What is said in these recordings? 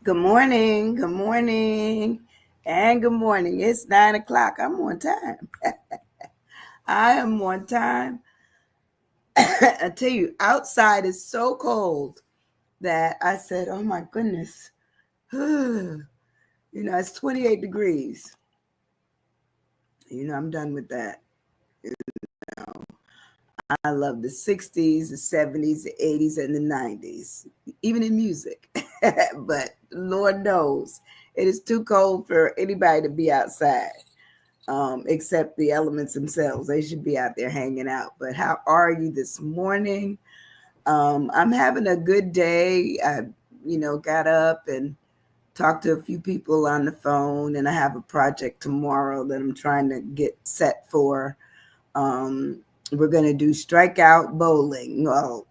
Good morning, and good morning. It's 9 o'clock. I'm on time. I am on time. I tell you, outside is so cold that I said, "Oh my goodness," it's 28 degrees. I'm done with that. You know, I love the 60s, the 70s, the 80s, and the 90s, even in music. But Lord knows it is too cold for anybody to be outside. Except the elements themselves. They should be out there hanging out. But how are you this morning? I'm having a good day. I got up and talked to a few people on the phone, and I have a project tomorrow that I'm trying to get set for. We're going to do strikeout bowling. Well,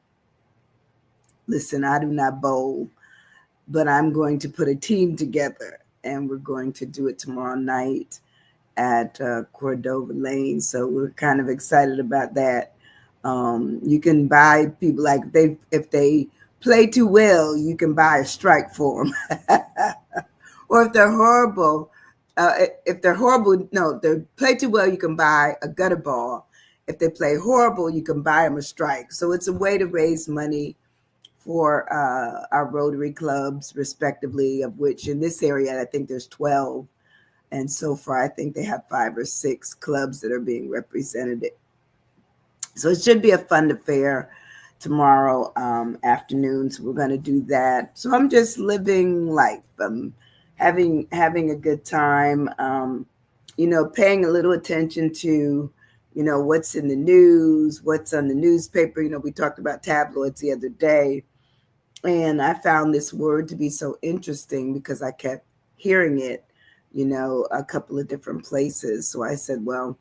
listen, I do not bowl, but I'm going to put a team together, and we're going to do it tomorrow night at Cordova Lane. So we're kind of excited about that. You can buy people like if they play too well, you can buy a strike for them. Or if they're horrible, no, they play too well, you can buy a gutter ball. If they play horrible, you can buy them a strike. So it's a way to raise money for our Rotary clubs, respectively, of which in this area, I think there's 12. And so far, I think they have 5 or 6 clubs that are being represented. So it should be a fun affair tomorrow afternoon. So we're going to do that. So I'm just living life. I'm having a good time. Paying a little attention to, what's in the news, what's on the newspaper. We talked about tabloids the other day, and I found this word to be so interesting because I kept hearing it, a couple of different places. So I said, well,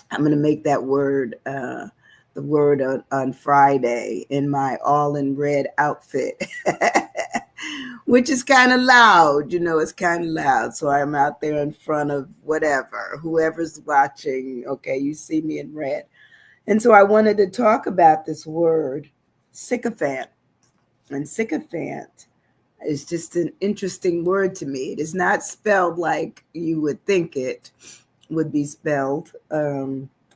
I'm going to make that word the word on Friday in my all in red outfit, which is kind of loud. It's kind of loud. So I'm out there in front of whoever's watching. Okay, you see me in red. And so I wanted to talk about this word, sycophant. And sycophant is just an interesting word to me. It is not spelled like you would think it would be spelled.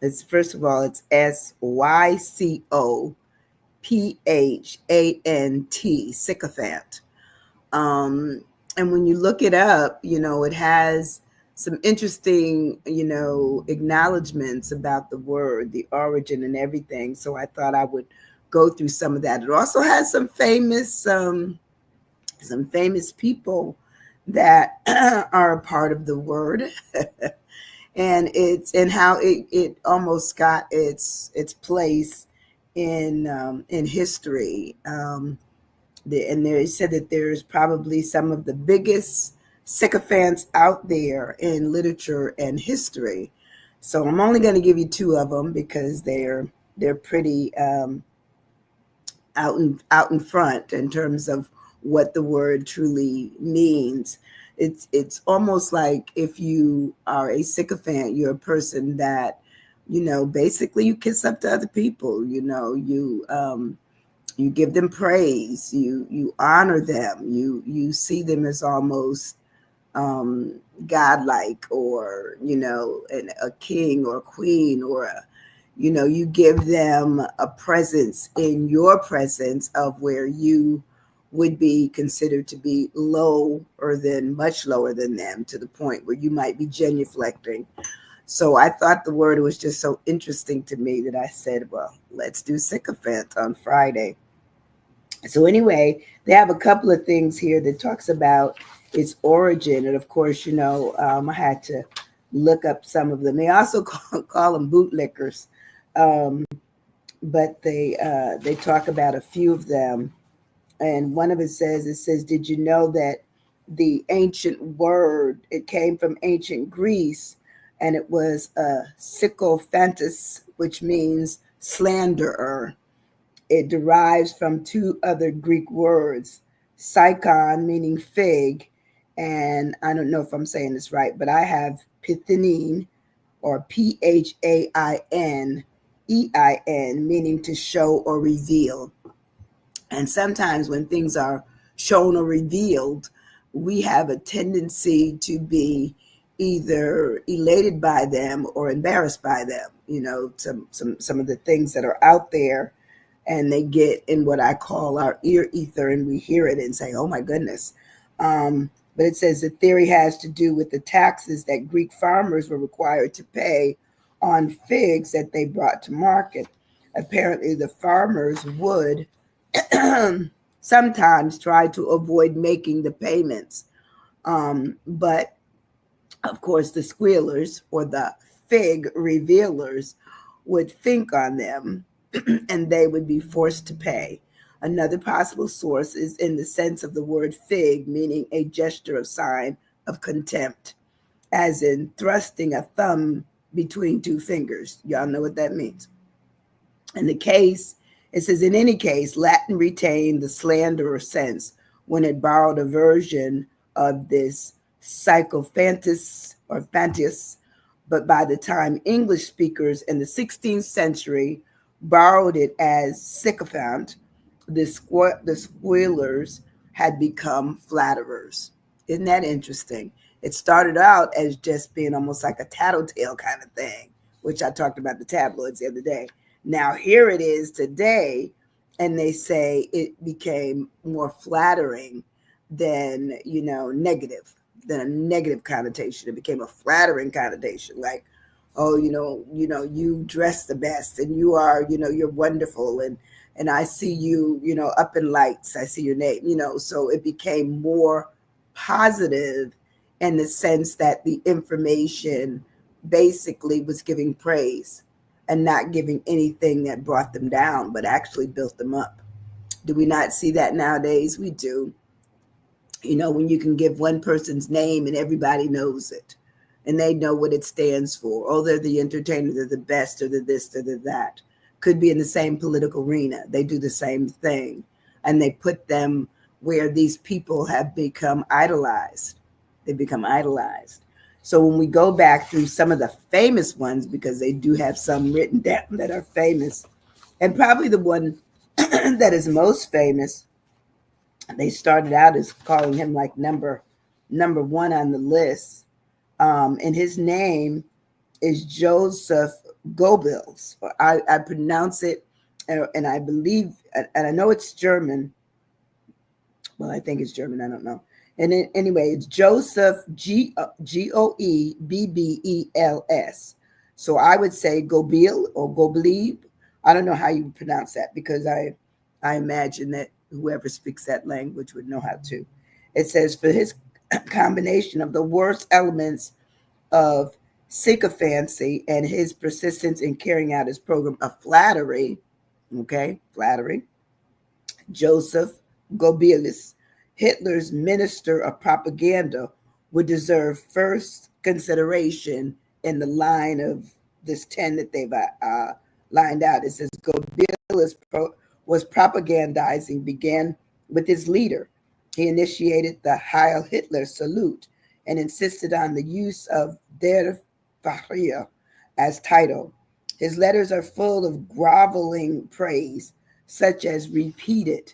It's first of all, it's SYCOPHANT, sycophant. And when you look it up, it has some interesting, acknowledgments about the word, the origin, and everything. So I thought I would go through some of that. It also has some famous people that are a part of the word. And how it almost got its place in history. And they said that there's probably some of the biggest sycophants out there in literature and history. So I'm only going to give you 2 of them because they're pretty out in front in terms of what the word truly means. It's almost like if you are a sycophant, you're a person that, basically you kiss up to other people. You give them praise, you honor them, you see them as almost godlike, or a king or a queen, or you give them a presence in your presence of where you would be considered to be much lower than them, to the point where you might be genuflecting. So I thought the word was just so interesting to me that I said, well, let's do sycophant on Friday. So anyway, they have a couple of things here that talks about its origin. And of course, I had to look up some of them. They also call them bootlickers. But they talk about a few of them. And one of it says, did you know that the ancient word, it came from ancient Greece, and it was sycophantus, which means slanderer. It derives from 2 other Greek words, psychon, meaning fig, and I don't know if I'm saying this right, but I have pithanin, or PHAINEIN, meaning to show or reveal. And sometimes when things are shown or revealed, we have a tendency to be either elated by them or embarrassed by them. Some of the things that are out there, and they get in what I call our ear ether, and we hear it and say, "Oh my goodness." But it says the theory has to do with the taxes that Greek farmers were required to pay on figs that they brought to market. Apparently, the farmers would sometimes try to avoid making the payments. But of course, the squealers or the fig revealers would think on them and they would be forced to pay. Another possible source is in the sense of the word fig, meaning a gesture of sign of contempt, as in thrusting a thumb between two fingers. Y'all know what that means. In the case, it says, in any case, Latin retained the slanderer sense when it borrowed a version of this sycophantus or phantus, but by the time English speakers in the 16th century borrowed it as sycophant, the squealers had become flatterers. Isn't that interesting? It started out as just being almost like a tattletale kind of thing, which I talked about the tabloids the other day. Now here it is today, and they say it became more flattering than, negative, than a negative connotation. It became a flattering connotation, like, oh, you dress the best, and you are, you're wonderful, and I see you, up in lights. I see your name, so it became more positive in the sense that the information basically was giving praise and not giving anything that brought them down, but actually built them up. Do we not see that nowadays? We do. When you can give one person's name and everybody knows it and they know what it stands for. Oh, they're the entertainer, they're the best, or they're this, or they're that. Could be in the same political arena. They do the same thing. And they put them where these people have become idolized. They become idolized. So when we go back through some of the famous ones, because they do have some written down that are famous, and probably the one that is most famous, they started out as calling him like number one on the list. And his name is Joseph Goebbels. I pronounce it, and I believe, and I know it's German. Well, I think it's German. I don't know. And anyway, it's Joseph Goebbels. So I would say Goebbels or Goebbels. I don't know how you pronounce that, because I imagine that whoever speaks that language would know how to. It says, for his combination of the worst elements of sycophancy and his persistence in carrying out his program of flattery, Joseph Goebbels, Hitler's minister of propaganda, would deserve first consideration in the line of this 10 that they've lined out. It says Goebbels was propagandizing began with his leader. He initiated the Heil Hitler salute and insisted on the use of Der Führer as title. His letters are full of groveling praise, such as repeated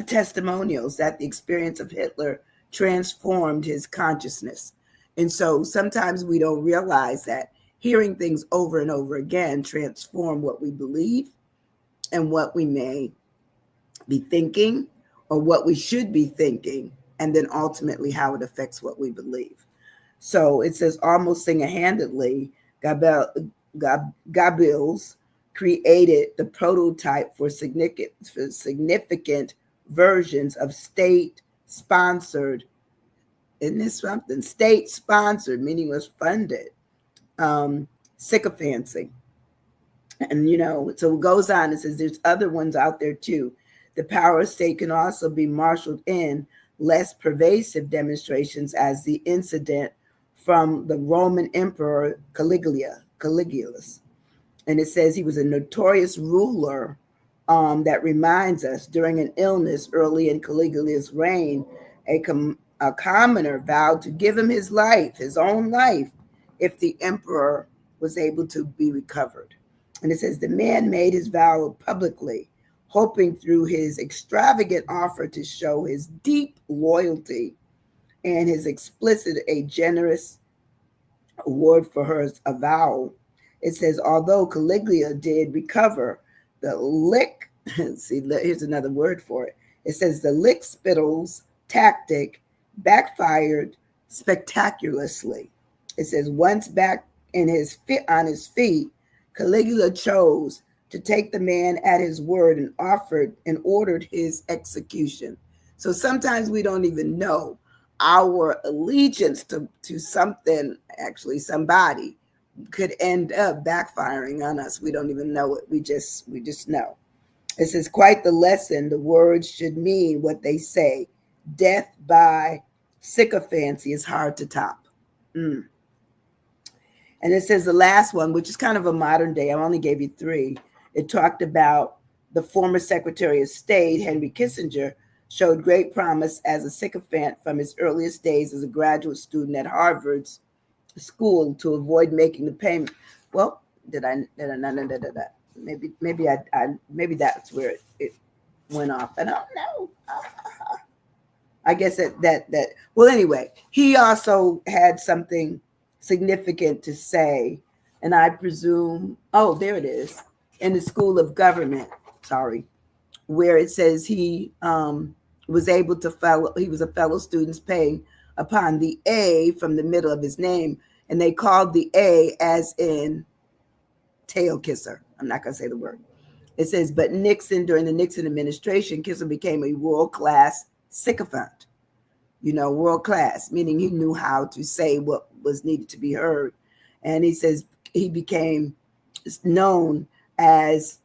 testimonials that the experience of Hitler transformed his consciousness. And so sometimes we don't realize that hearing things over and over again transform what we believe and what we may be thinking, or what we should be thinking, and then ultimately how it affects what we believe. So it says almost single-handedly, Goebbels created the prototype for significant versions of state-sponsored, isn't this something? State-sponsored, meaning was funded, sycophancy. And, so it goes on and says there's other ones out there too. The power of state can also be marshaled in less pervasive demonstrations, as the incident from the Roman Emperor Caligulus. And it says he was a notorious ruler that reminds us during an illness early in Caligula's reign, a commoner vowed to give him his life, his own life, if the emperor was able to be recovered. And it says the man made his vow publicly, hoping through his extravagant offer to show his deep loyalty and his explicit a generous award for her avowal. It says, although Caligula did recover the lick, see, here's another word for it. It says the lick spittles tactic backfired spectacularly. It says once back on his feet, Caligula chose to take the man at his word and offered and ordered his execution. So sometimes we don't even know our allegiance to something, actually somebody, could end up backfiring on us. We don't even know it. We just know. It says quite the lesson. The words should mean what they say. Death by sycophancy is hard to top. Mm. And it says the last one, which is kind of a modern day. I only gave you 3. It talked about the former Secretary of State, Henry Kissinger, showed great promise as a sycophant from his earliest days as a graduate student at Harvard's school to avoid making the payment. Well, maybe that's where it went off. I don't know. I guess that well, anyway, he also had something significant to say, and I presume, oh, there it is, in the School of Government, where it says he was able to he was a fellow student's paying upon the A from the middle of his name, and they called the A as in tail kisser. I'm not going to say the word. It says, but Nixon, during the Nixon administration, Kisser became a world-class sycophant. World-class, meaning he knew how to say what was needed to be heard. And he says he became known as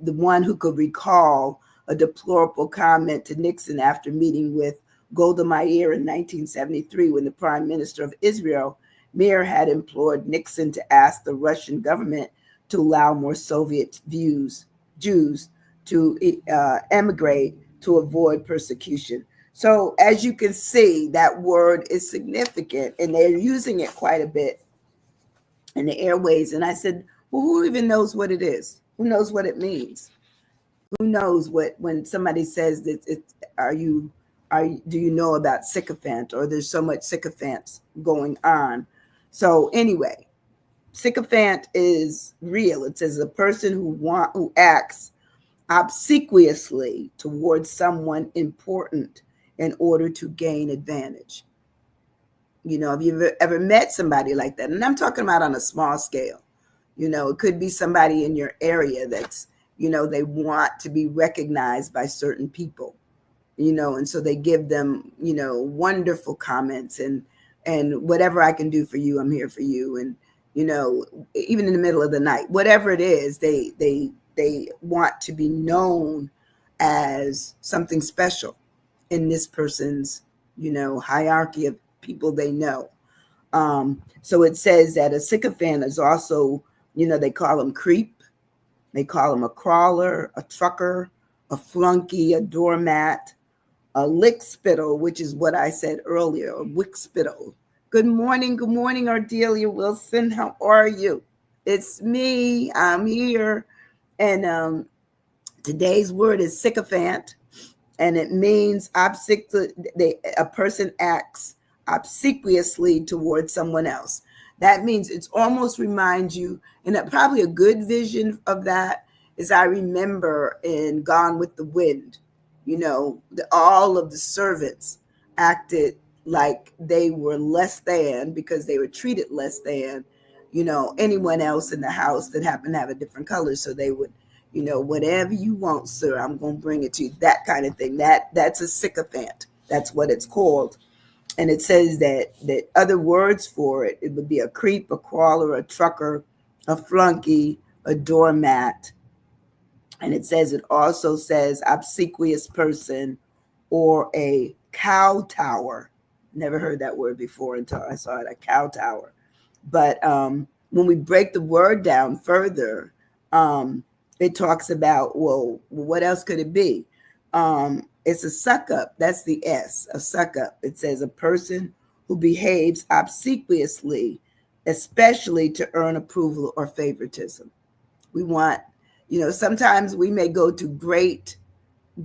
the one who could recall a deplorable comment to Nixon after meeting with Golda Meir in 1973 when the prime minister of Israel, Meir, had implored Nixon to ask the Russian government to allow more Soviet Jews to emigrate to avoid persecution. So as you can see, that word is significant, and they're using it quite a bit in the airways. And I said, well, who even knows what it is? Who knows what it means? Who knows when somebody says that do you know about sycophant, or there's so much sycophants going on? So anyway, sycophant is real. It says a person who acts obsequiously towards someone important in order to gain advantage. Have you ever met somebody like that? And I'm talking about on a small scale. It could be somebody in your area that's, they want to be recognized by certain people, and so they give them, wonderful comments and whatever I can do for you, I'm here for you. And, even in the middle of the night, whatever it is, they want to be known as something special in this person's, hierarchy of people they know. So it says that a sycophant is also, they call them creep. They call them a crawler, a trucker, a flunky, a doormat, a lick spittle, which is what I said earlier, a wick spittle. Good morning, Ardelia Wilson. How are you? It's me. I'm here. And today's word is sycophant, and it means a person acts obsequiously towards someone else. That means it's almost reminds you, and probably a good vision of that is I remember in Gone with the Wind, all of the servants acted like they were less than because they were treated less than, anyone else in the house that happened to have a different color. So they would, whatever you want, sir, I'm going to bring it to you. That kind of thing. That's a sycophant. That's what it's called. And it says that other words for it would be a creep, a crawler, a trucker, a flunky, a doormat. And it says, it also says obsequious person or a cow tower. Never heard that word before until I saw it, a cow tower. But when we break the word down further, it talks about, well, what else could it be? It's a suck up. That's the S, a suck up. It says a person who behaves obsequiously, especially to earn approval or favoritism. We want, sometimes we may go to great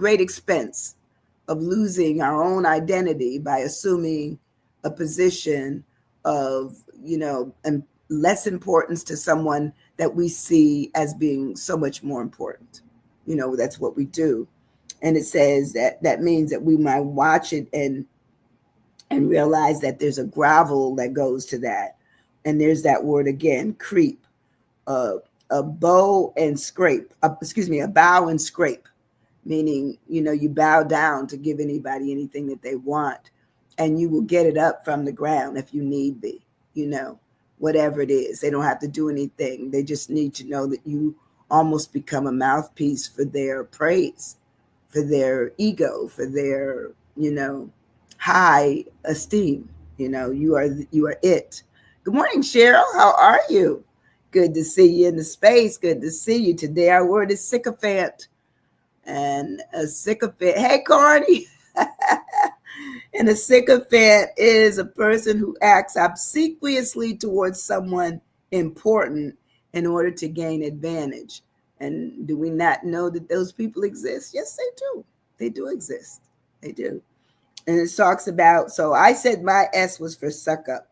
expense of losing our own identity by assuming a position of, and less importance to someone that we see as being so much more important. That's what we do. And it says that means that we might watch it and realize that there's a gravel that goes to that. And there's that word again, creep, a bow and scrape, a bow and scrape, meaning, you bow down to give anybody anything that they want, and you will get it up from the ground if you need be, whatever it is. They don't have to do anything. They just need to know that you almost become a mouthpiece for their praise, for their ego, for their, high esteem. You are it. Good morning, Cheryl. How are you? Good to see you in the space. Good to see you. Today our word is sycophant. And a sycophant, hey Carney. And a sycophant is a person who acts obsequiously towards someone important in order to gain advantage. And do we not know that those people exist? Yes, they do. They do exist. They do. And it talks about, so I said my S was for suck up.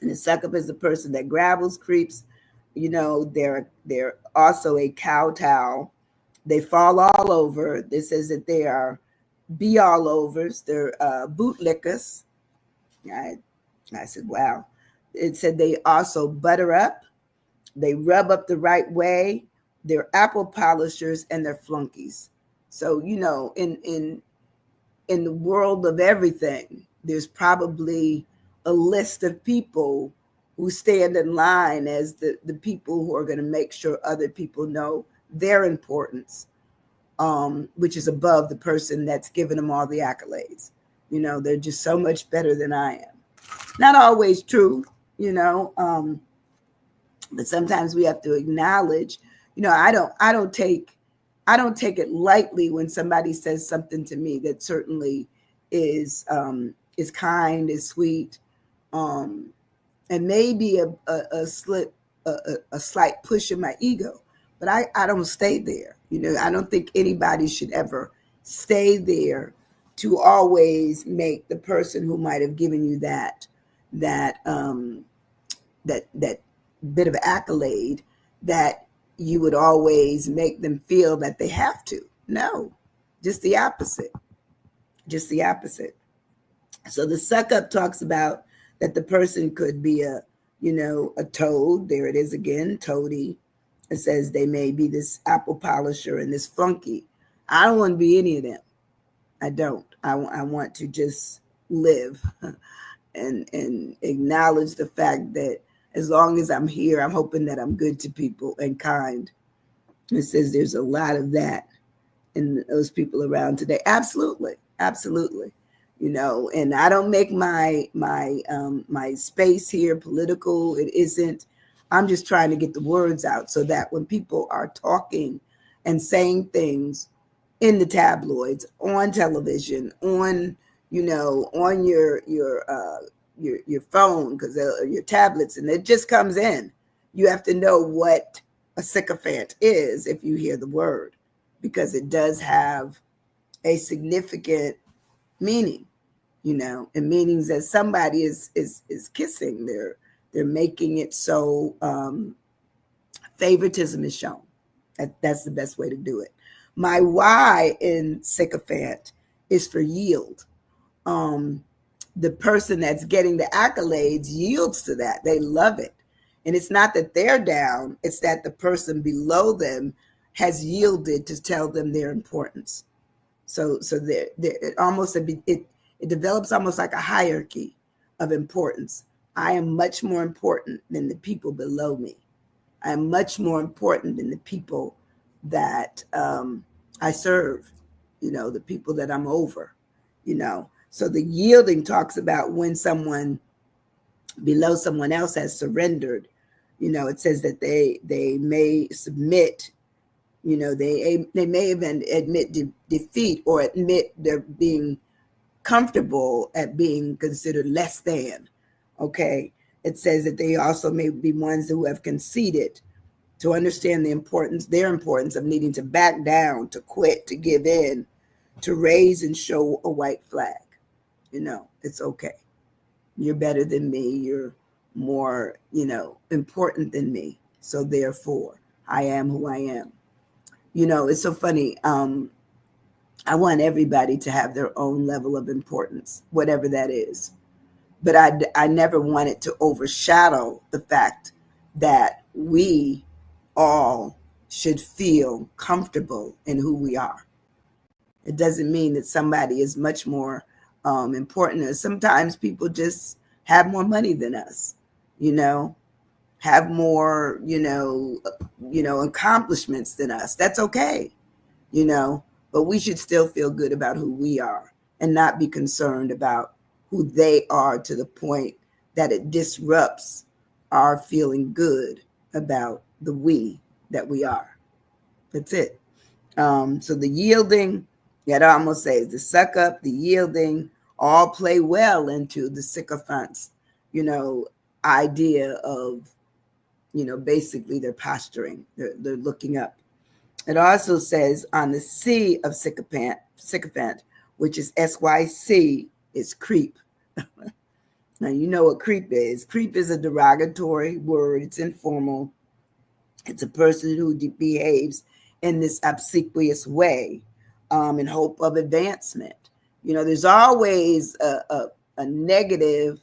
And the suck up is the person that gravels, creeps. They're also a kowtow. They fall all over. This says that they are be all overs. They're bootlickers. I said, wow. It said they also butter up. They rub up the right way. They're apple polishers and they're flunkies. So, in the world of everything, there's probably a list of people who stand in line as the people who are going to make sure other people know their importance, which is above the person that's giving them all the accolades. They're just so much better than I am. Not always true, but sometimes we have to acknowledge, I don't take it lightly when somebody says something to me that certainly is kind, is sweet, and maybe a slight push in my ego. But I don't stay there. I don't think anybody should ever stay there to always make the person who might have given you that bit of accolade, that you would always make them feel that they have to. No, just the opposite. Just the opposite. So the suck up talks about that the person could be a toad. There it is again, toady. It says they may be this apple polisher and this flunky. I don't want to be any of them. I don't. I want to just live and acknowledge the fact that as long as I'm here, I'm hoping that I'm good to people and kind. It says there's a lot of that in those people around today. Absolutely. Absolutely. And I don't make my space here political. It isn't. I'm just trying to get the words out so that when people are talking and saying things in the tabloids, on television, on your phone, because your tablets, and it just comes in. You have to know what a sycophant is if you hear the word, because it does have a significant meaning, and meanings that somebody is kissing. They're making it so favoritism is shown. That's the best way to do it. My Y in sycophant is for yield. The person that's getting the accolades yields to that. They love it. And it's not that they're down, it's that the person below them has yielded to tell them their importance. So it develops almost like a hierarchy of importance. I am much more important than the people below me. I am much more important than the people that I serve, the people that I'm over, So the yielding talks about when someone below someone else has surrendered. It says that they may submit, they may even admit defeat or admit they're being comfortable at being considered less than. Okay. It says that they also may be ones who have conceded, to understand their importance of needing to back down, to quit, to give in, to raise and show a white flag. It's okay. You're better than me. You're more, important than me. So therefore, I am who I am. It's so funny. I want everybody to have their own level of importance, whatever that is. But I never want it to overshadow the fact that we all should feel comfortable in who we are. It doesn't mean that somebody is much more important. Sometimes people just have more money than us, you know, have more, accomplishments than us. That's okay, you know, but we should still feel good about who we are and not be concerned about who they are to the point that it disrupts our feeling good about the we that we are. That's it. So the yielding, yet I almost say the suck up, the yielding, all play well into the sycophants, idea of, basically they're posturing, they're looking up. It also says on the C of sycophant, which is SYC, is creep. Now, you know what creep is. Creep is a derogatory word. It's informal. It's a person who behaves in this obsequious way in hope of advancement. There's always a negative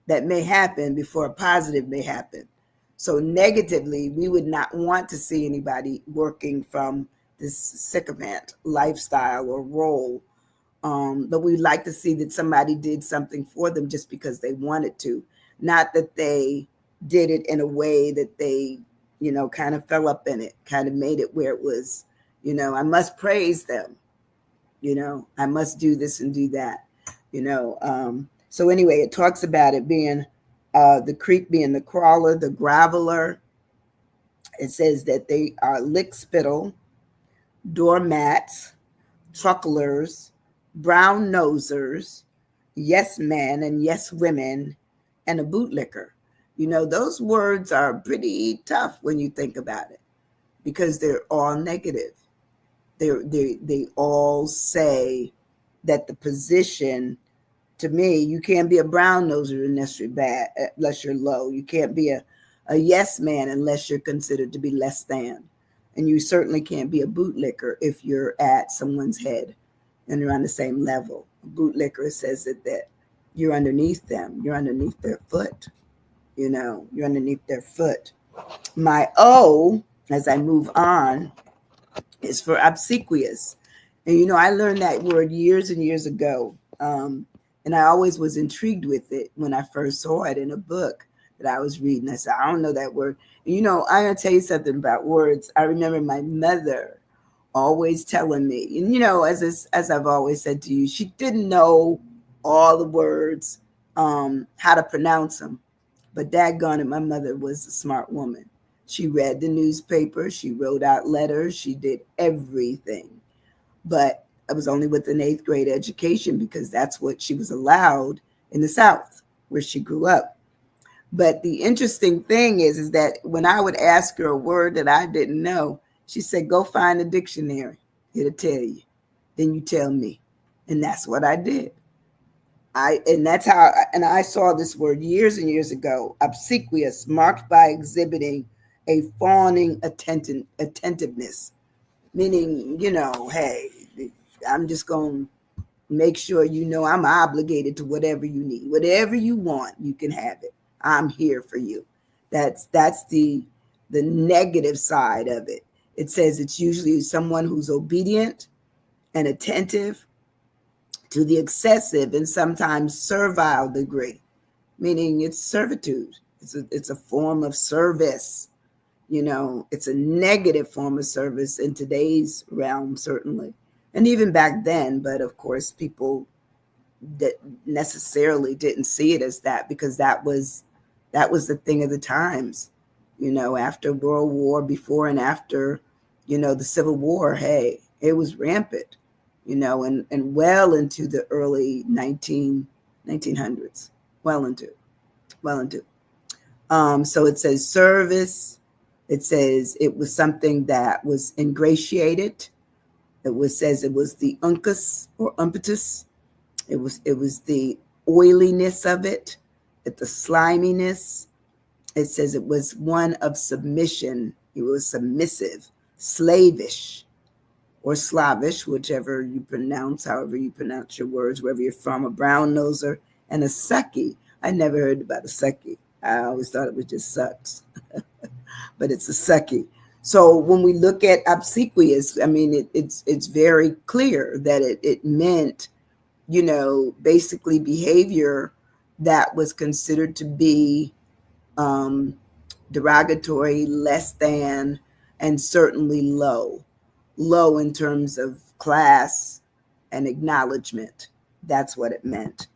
that may happen before a positive may happen. So negatively, we would not want to see anybody working from this sycophant lifestyle or role. But we'd like to see that somebody did something for them just because they wanted to, not that they did it in a way that they, kind of fell up in it, kind of made it where it was, I must praise them, I must do this and do that, So anyway, it talks about it being the creep being the crawler, the graveler. It says that they are lick spittle, doormats, trucklers, brown nosers, yes men and yes women, and a bootlicker. Those words are pretty tough when you think about it because they're all negative. They all say that the position, to me, you can't be a brown noser unless you're bad, unless you're low. You can't be a yes man unless you're considered to be less than. And you certainly can't be a bootlicker if you're at someone's head and you're on the same level. A bootlicker says that you're underneath them. You're underneath their foot. You're underneath their foot. My O, as I move on, is for obsequious. And, I learned that word years and years ago. And I always was intrigued with it when I first saw it in a book that I was reading. I said, I don't know that word. And, I'm going to tell you something about words. I remember my mother always telling me, and, as I've always said to you, she didn't know all the words, how to pronounce them. But daggone it, my mother was a smart woman. She read the newspaper. She wrote out letters. She did everything. But I was only with an 8th grade education because that's what she was allowed in the South where she grew up. But the interesting thing is that when I would ask her a word that I didn't know, she said, go find a dictionary. It'll tell you. Then you tell me. And that's what I did. I saw this word years and years ago, obsequious, marked by exhibiting a fawning attentiveness, meaning, hey, I'm just going to make sure I'm obligated to whatever you need. Whatever you want, you can have it. I'm here for you. That's the negative side of it. It says it's usually someone who's obedient and attentive to the excessive and sometimes servile degree, meaning it's servitude. It's a form of service. It's a negative form of service in today's realm, certainly. And even back then, but of course, people that necessarily didn't see it as that because that was the thing of the times, after World War, before and after, the Civil War, hey, it was rampant, and well into the early 1900s, well into. So it says service. It says it was something that was ingratiated. Says it was the uncus or impetus. It was the oiliness of it, at the sliminess. It says it was one of submission. It was submissive, slavish, or Slavish, whichever you pronounce, however you pronounce your words, wherever you're from, a brown noser, and a sucky. I never heard about a sucky. I always thought it was just sucks, but it's a sucky. So when we look at obsequious, I mean, it's very clear that it meant, basically behavior that was considered to be derogatory, less than, and certainly low in terms of class and acknowledgement. That's what it meant.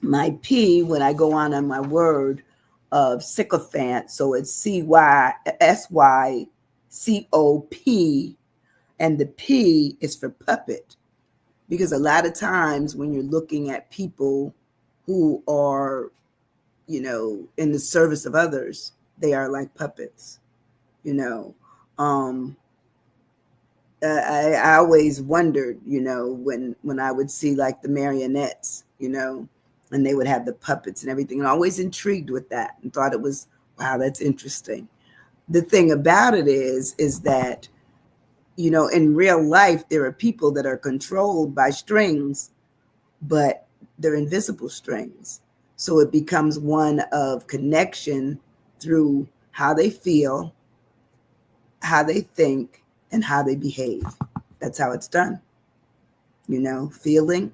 My P, when I go on my word of sycophant, so it's SYCOP, and the P is for puppet. Because a lot of times when you're looking at people who are, in the service of others, they are like puppets, I always wondered, when I would see like the marionettes, and they would have the puppets and everything, and always intrigued with that and thought it was, wow, that's interesting. The thing about it is that, in real life, there are people that are controlled by strings, but they're invisible strings. So it becomes one of connection through how they feel, how they think, and how they behave. That's how it's done. Feeling,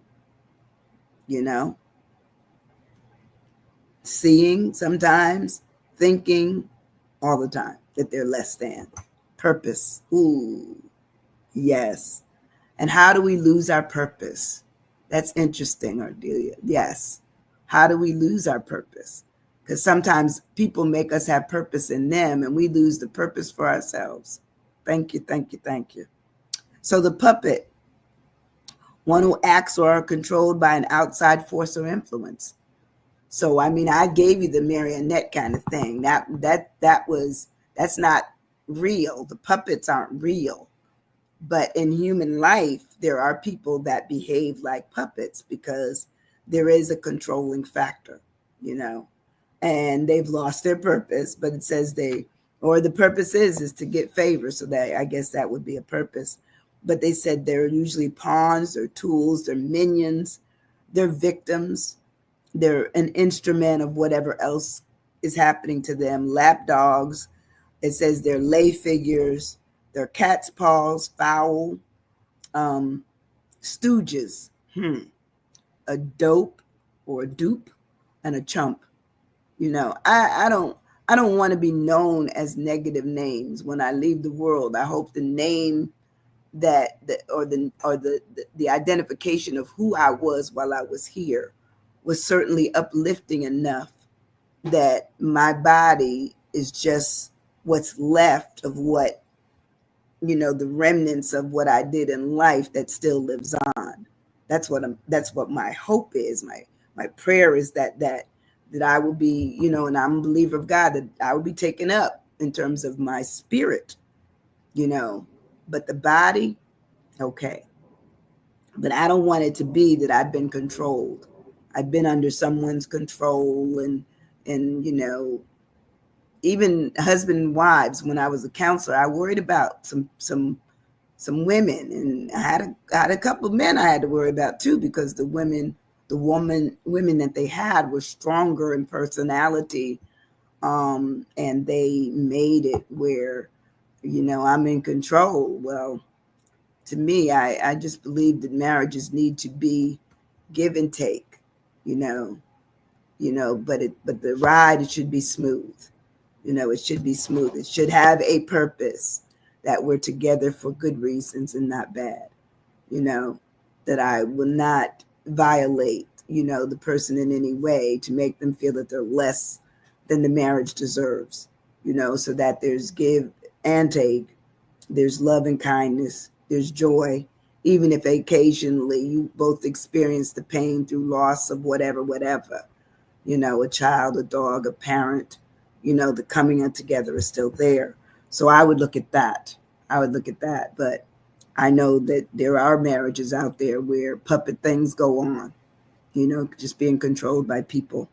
seeing sometimes, thinking all the time that they're less than. Purpose. Ooh, yes. And how do we lose our purpose? That's interesting, Ardelia. Yes. How do we lose our purpose? Because sometimes people make us have purpose in them and we lose the purpose for ourselves. Thank you, thank you, thank you. So the puppet, one who acts or are controlled by an outside force or influence. So, I mean, I gave you the marionette kind of thing. That's not real. The puppets aren't real. But in human life, there are people that behave like puppets because there is a controlling factor, and they've lost their purpose, but it says the purpose is to get favor. So that, I guess that would be a purpose. But they said they're usually pawns or tools, they're minions, they're victims, they're an instrument of whatever else is happening to them. Lapdogs. It says they're lay figures, they're cat's paws, foul, stooges, a dope or a dupe, and a chump. I don't want to be known as negative names when I leave the world. I hope the name or the identification of who I was while I was here was certainly uplifting enough that my body is just what's left of what, the remnants of what I did in life that still lives on. That's what my hope is. My prayer is that I will be, and I'm a believer of God, that I will be taken up in terms of my spirit, but the body, okay. But I don't want it to be that I've been controlled. I've been under someone's control and even husband and wives. When I was a counselor, I worried about some women, and I had a couple of men I had to worry about too, because the women that they had were stronger in personality, and they made it where, I'm in control. Well, to me, I just believe that marriages need to be give and take, but the ride, it should be smooth. It should be smooth. It should have a purpose, that we're together for good reasons and not bad, that I will not violate, the person in any way to make them feel that they're less than the marriage deserves, so that there's give and take, there's love and kindness, there's joy, even if occasionally you both experience the pain through loss of whatever, a child, a dog, a parent, the coming in together is still there. So I would look at that. But I know that there are marriages out there where puppet things go on, just being controlled by people.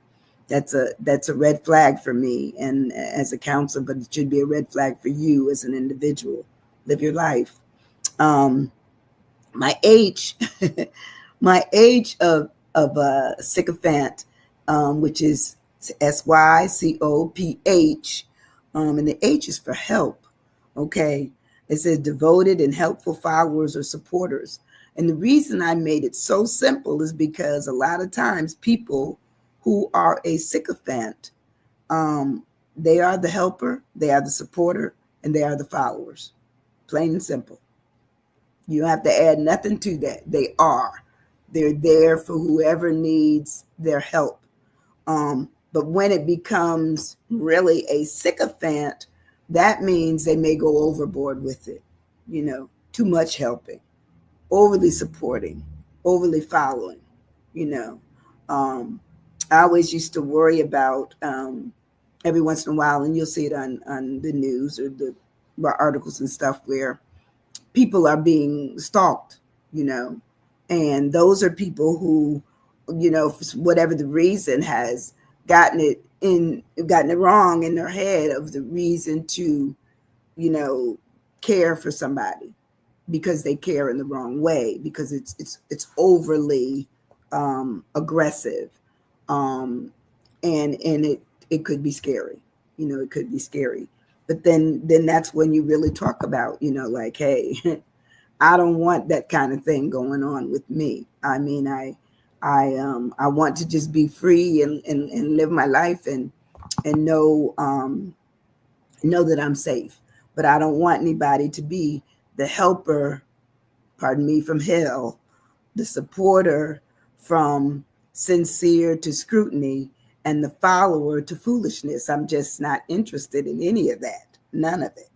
That's a red flag for me and as a counselor, but it should be a red flag for you as an individual. Live your life. My age, my age of sycophant, which is SYCOPH, and the H is for help. Okay, it says devoted and helpful followers or supporters. And the reason I made it so simple is because a lot of times people who are a sycophant, they are the helper, they are the supporter, and they are the followers. Plain and simple. You don't have to add nothing to that. They are. They're there for whoever needs their help. But when it becomes really a sycophant, that means they may go overboard with it. Too much helping, overly supporting, overly following. You know, um, I always used to worry about every once in a while, and you'll see it on the news or the articles and stuff where people are being stalked, and those are people who, for whatever the reason, has gotten it wrong in their head of the reason to, care for somebody because they care in the wrong way, because it's overly aggressive, and it could be scary. It could be scary. But then that's when you really talk about, like, hey, I don't want that kind of thing going on with me. I mean, I want to just be free and live my life and know that I'm safe. But I don't want anybody to be the helper, pardon me, from hell, the supporter from sincere to scrutiny, and the follower to foolishness. I'm just not interested in any of that. None of it.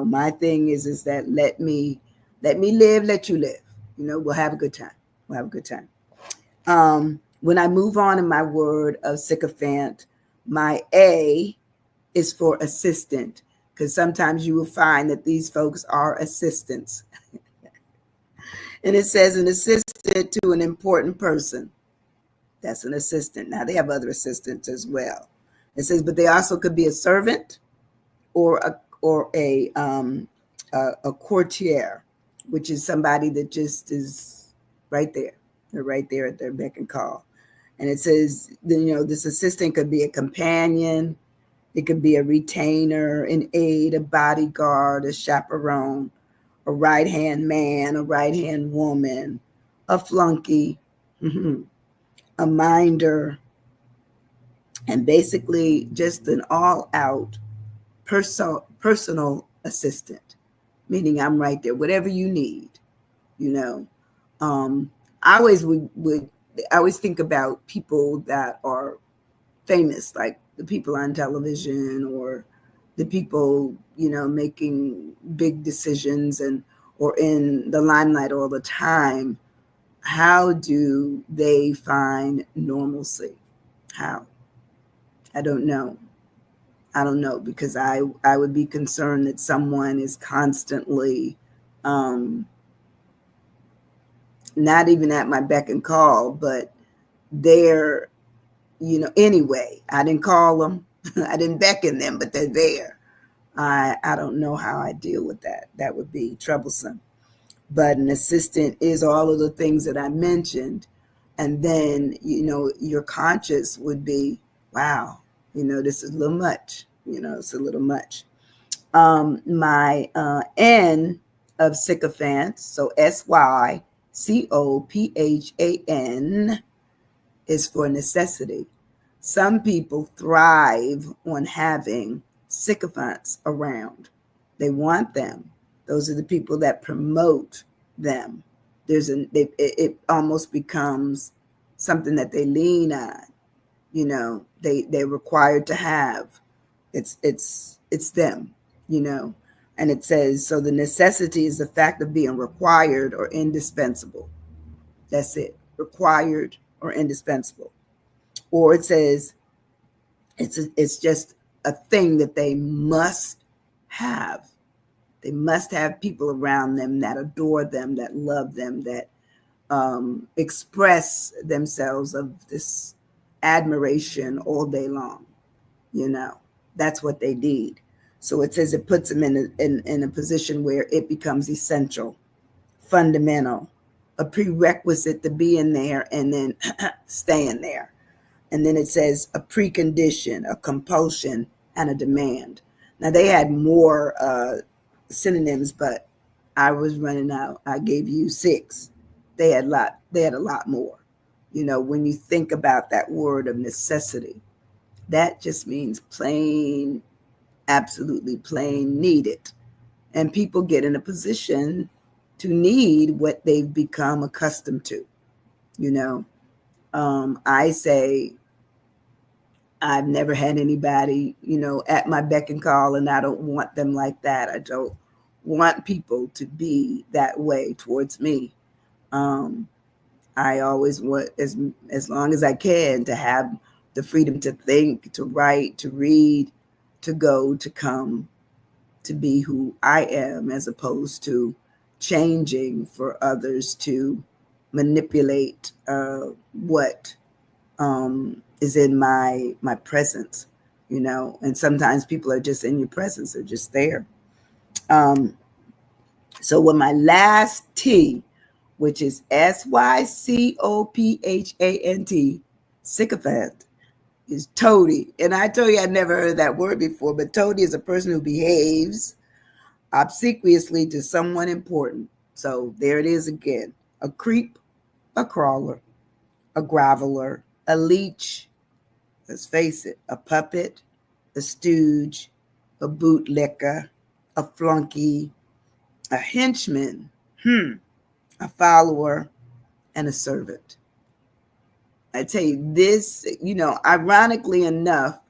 My thing is that let me live, let you live. We'll have a good time. We'll have a good time. When I move on in my word of sycophant, my A is for assistant, because sometimes you will find that these folks are assistants. And it says an assistant to an important person. That's an assistant. Now they have other assistants as well. It says, but they also could be a servant or a courtier, which is somebody that just is right there. They're right there at their beck and call. And it says, this assistant could be a companion. It could be a retainer, an aide, a bodyguard, a chaperone, a right-hand man, a right-hand woman, a flunky, a minder, and basically just an all-out personal assistant, meaning I'm right there, whatever you need. I always I always think about people that are famous, like the people on television or the people, making big decisions or in the limelight all the time. How do they find normalcy? How? I don't know. Because I would be concerned that someone is constantly not even at my beck and call, but they're, anyway, I didn't call them, I didn't beckon them, but they're there. I don't know how I deal with that. That would be troublesome. But an assistant is all of the things that I mentioned. And then, your conscience would be, wow, this is a little much. It's a little much. My N of sycophant, so SYCOPHAN, is for necessity. Some people thrive on having sycophants around. They want them. Those are the people that promote them. It almost becomes something that they lean on. They're required to have. It's them. And it says, so the necessity is the fact of being required or indispensable. That's it. Required or indispensable. Or it says it's just a thing that they must have. They must have people around them that adore them, that love them, that express themselves of this admiration all day long. You know, that's what they need. So it says it puts them in a position where it becomes essential, fundamental, a prerequisite to be in there and then staying there. And then it says a precondition, a compulsion, and a demand. Now they had more synonyms, but I was running out. I gave you 6. They had a lot. They had a lot more. You know, when you think about that word of necessity, that just means plain, absolutely plain, need it. And people get in a position to need what they've become accustomed to. You know, I say I've never had anybody, you know, at my beck and call, and I don't want them like that. I don't want people to be that way towards me. Um, I always want, as long as I can, to have the freedom to think, to write, to read, to go, to come, to be who I am, as opposed to changing for others to manipulate what is in my presence, you know. And sometimes people are just in your presence; they're just there. Um, so with my last T, which is SYCOPHANT, sycophant, is toady. And I told you I'd never heard that word before, but toady is a person who behaves obsequiously to someone important. So there it is again: a creep, a crawler, a groveler, a leech, let's face it, a puppet, a stooge, a bootlicker, a flunky, a henchman, a follower, and a servant. I tell you this, you know, ironically enough,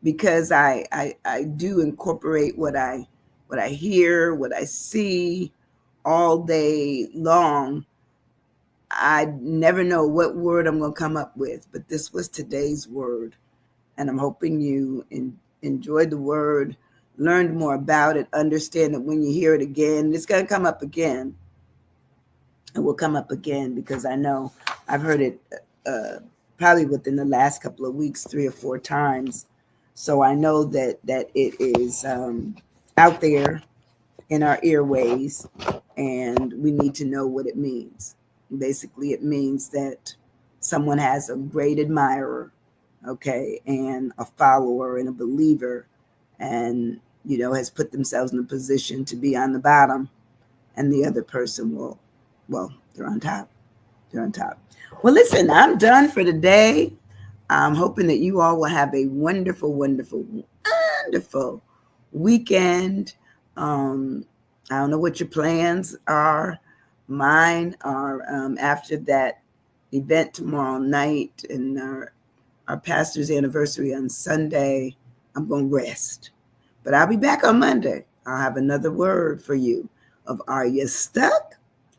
because I do incorporate what I hear, what I see all day long. I never know what word I'm going to come up with, but this was today's word. And I'm hoping you enjoyed the word, learned more about it, understand that when you hear it again, it's going to come up again. It will come up again because I know I've heard it probably within the last couple of weeks, 3 or 4 times. So I know that it is out there in our earways, and we need to know what it means. Basically, it means that someone has a great admirer, okay, and a follower and a believer, and, you know, has put themselves in a position to be on the bottom, and the other person will, well, they're on top. They're on top. Well, listen, I'm done for today. I'm hoping that you all will have a wonderful, wonderful, wonderful weekend. I don't know what your plans are. Mine are after that event tomorrow night and our pastor's anniversary on Sunday. I'm going to rest. But I'll be back on Monday. I'll have another word for you of, are you stuck?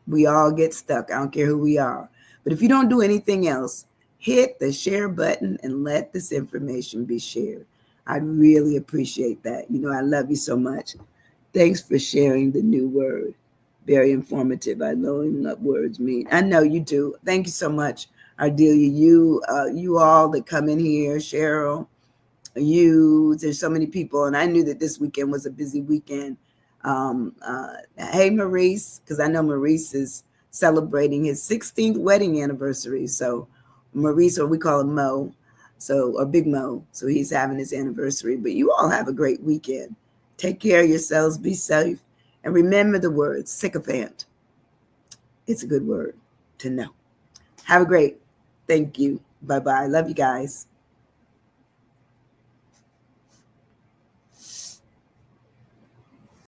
We all get stuck. I don't care who we are. But if you don't do anything else, hit the share button and let this information be shared. I really appreciate that. You know, I love you so much. Thanks for sharing the new word. Very informative. I know what words mean. I know you do. Thank you so much, Ardelia. You all that come in here, Cheryl, there's so many people, and I knew that this weekend was a busy weekend. Hey, Maurice, because I know Maurice is celebrating his 16th wedding anniversary. So Maurice, or we call him Mo, or Big Mo. So he's having his anniversary. But you all have a great weekend. Take care of yourselves. Be safe. And remember the word sycophant. It's a good word to know. Have a great. Thank you. Bye-bye. Love you guys.